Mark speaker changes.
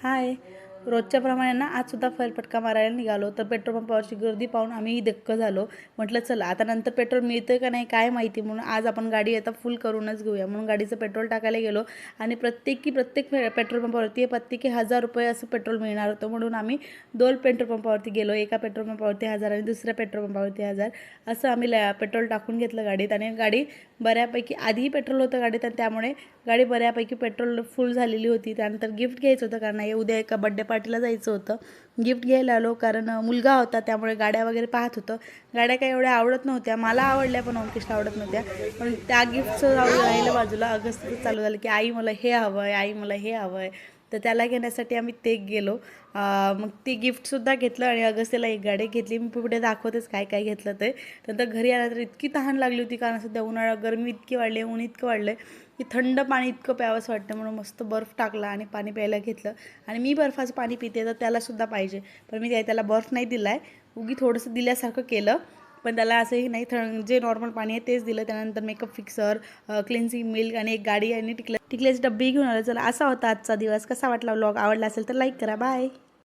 Speaker 1: हाय. रोजच्या प्रमाणे ना आजसुद्धा फेरफटका मारायला निघालो, तर पेट्रोल पंपावरची गर्दी पाहून आम्ही धक्क झालो. म्हटलं चला आता नंतर पेट्रोल मिळतं का नाही काय माहिती, म्हणून आज आपण गाडी आता फुल करूनच घेऊया. म्हणून गाडीचं पेट्रोल टाकायला गेलो आणि प्रत्येक पेट्रोल पंपावरती प्रत्येकी 1000 रुपये असं पेट्रोल मिळणार होतं. म्हणून आम्ही 2 पेट्रोल पंपावरती गेलो. एका पेट्रोल पंपावरती 1000 आणि दुसऱ्या पेट्रोल पंपावरती 1000 असं आम्ही पेट्रोल टाकून घेतलं गाडीत. आणि गाडी बऱ्यापैकी आधीही पेट्रोल होतं गाडीत आणि त्यामुळे गाडी बऱ्यापैकी पेट्रोल फुल झालेली होती. त्यानंतर गिफ्ट घ्यायचं होतं, कारण उद्या एका बड्डे पार्टीला जायचं होतं. गिफ्ट घ्यायला आलो, कारण मुलगा होता त्यामुळे गाड्या वगैरे पाहत होतं. गाड्या काही एवढ्या आवडत नव्हत्या, मला आवडल्या पण ओमकेशला आवडत नव्हत्या. पण त्या गिफ्टचं राहिलं बाजूला. अगस्त चालू झालं की आई मला हे हवं आहे, आई मला हे हवं आहे. तर त्याला घेण्यासाठी आम्ही ते गेलो. मग ती गिफ्टसुद्धा घेतलं आणि अगस्तीला एक गाडी घेतली. मी पुढे दाखवतेच काय काय घेतलं ते. नंतर घरी आल्यानंतर इतकी तहान लागली होती, कारण सध्या उन्हाळा, गरमी इतकी वाढली, ऊन इतकं वाढलं की थंड पाणी इतकं प्यावंसं वाटतं. म्हणून मस्त बर्फ टाकला आणि पाणी प्यायला घेतलं. आणि मी बर्फाचं पाणी पिते, तर त्यालासुद्धा पाहिजे. पण मी त्याला बर्फ नाही दिला आहे, उगी थोडंसं दिल्यासारखं केलं. पण त्याला असंही नाही, जे नॉर्मल पाणी आहे तेच दिलं. त्यानंतर मेकअप फिक्सर, क्लिन्झिंग मिल्क आणि एक गाडी आणि टिकल्याची डब्बी घेऊन आलं. चला, असा होता आजचा दिवस. कसा वाटला व्लॉग? आवडला असेल तर लाईक करा. बाय.